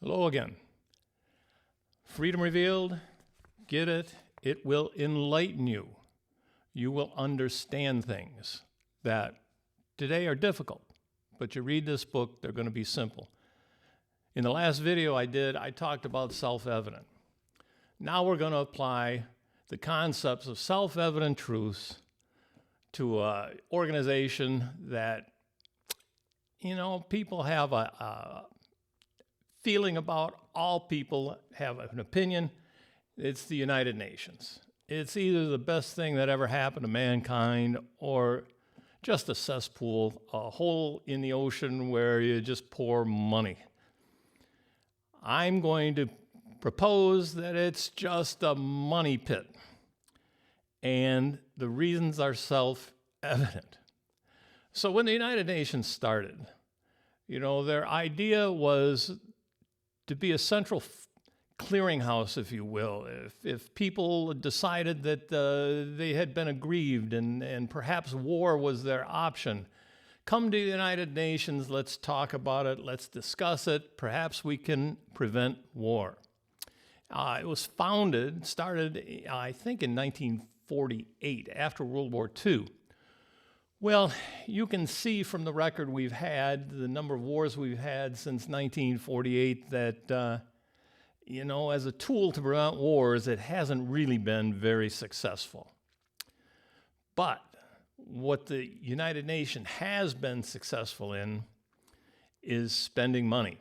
Hello again. Freedom revealed, get it? It will enlighten you. You will understand things that today are difficult, but you read this book, they're going to be simple. In the last video I talked about self-evident. Now we're going to apply the concepts of self-evident truths to an organization that, people have a feeling about. All people have an opinion. It's the United Nations. It's either the best thing that ever happened to mankind or just a cesspool, a hole in the ocean where you just pour money. I'm going to propose that it's just a money pit. And the reasons are self-evident. So when the United Nations started, their idea was to be a central clearinghouse, if you will. If people decided that they had been aggrieved and perhaps war was their option, come to the United Nations, let's talk about it, let's discuss it, perhaps we can prevent war. It was started, I think in 1948, after World War II. Well, you can see from the record we've had, the number of wars we've had since 1948, that, as a tool to prevent wars, it hasn't really been very successful. But what the United Nations has been successful in is spending money.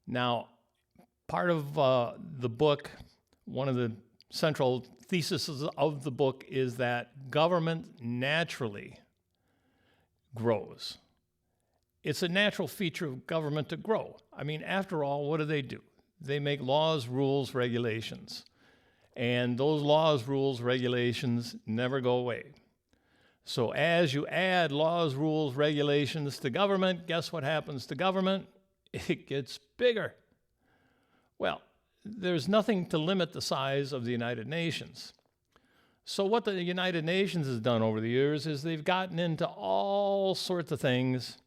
Now, part of the book, one of the central thesis of the book is that government naturally grows. It's a natural feature of government to grow. After all, what do? They make laws, rules, regulations. And those laws, rules, regulations never go away. So as you add laws, rules, regulations to government, guess what happens to government? It gets bigger. Well, there's nothing to limit the size of the United Nations. So what the United Nations has done over the years is they've gotten into all sorts of things.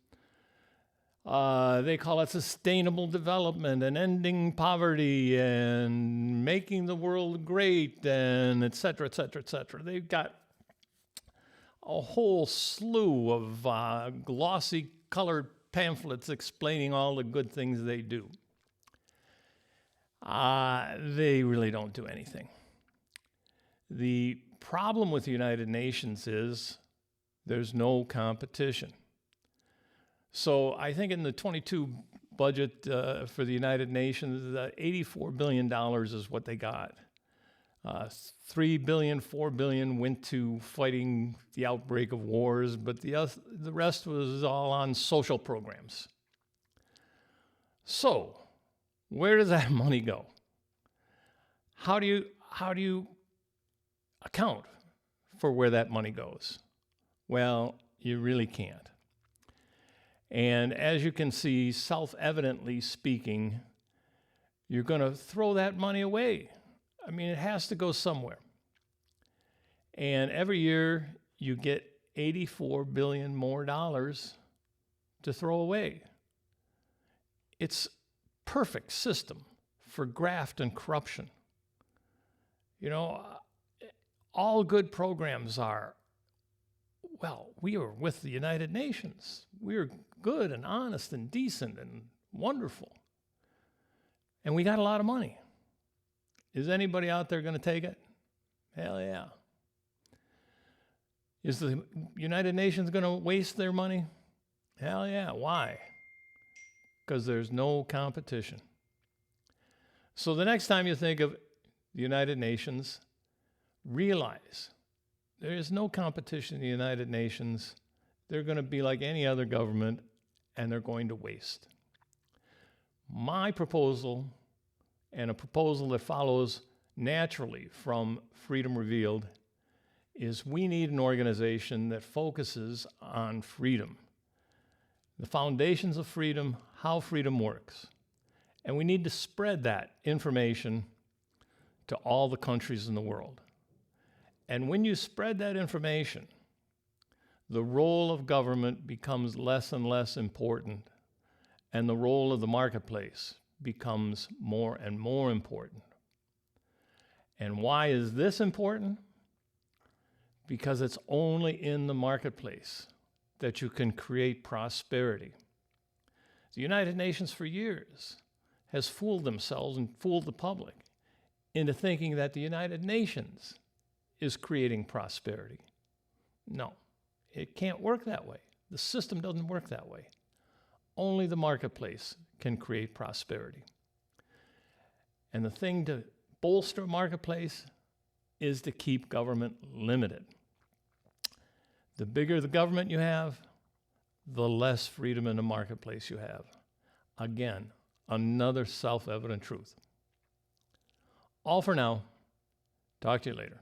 They call it sustainable development and ending poverty and making the world great and et cetera, et cetera, et cetera. They've got a whole slew of glossy colored pamphlets explaining all the good things they do. They really don't do anything. The problem with the United Nations is there's no competition. So I think in the 22 budget for the United Nations, $84 billion is what they got. $3 billion, $4 billion went to fighting the outbreak of wars, but the rest was all on social programs. So, where does that money go? How do you account for where that money goes? Well, you really can't. And as you can see, self-evidently speaking, you're going to throw that money away. It has to go somewhere. And every year you get $84 billion more dollars to throw away. It's perfect system for graft and corruption. All good programs are, we are with the United Nations. We're good and honest and decent and wonderful. And we got a lot of money. Is anybody out there going to take it? Hell yeah. Is the United Nations going to waste their money? Hell yeah. Why? Because there's no competition. So the next time you think of the United Nations, realize there is no competition in the United Nations. They're going to be like any other government, and they're going to waste. My proposal, and a proposal that follows naturally from Freedom Revealed, is we need an organization that focuses on freedom. The foundations of freedom, how freedom works. And we need to spread that information to all the countries in the world. And when you spread that information, the role of government becomes less and less important, and the role of the marketplace becomes more and more important. And why is this important? Because it's only in the marketplace that you can create prosperity. The United Nations for years has fooled themselves and fooled the public into thinking that the United Nations is creating prosperity. No, it can't work that way. The system doesn't work that way. Only the marketplace can create prosperity. And the thing to bolster a marketplace is to keep government limited. The bigger the government you have, the less freedom in the marketplace you have. Again, another self-evident truth. All for now. Talk to you later.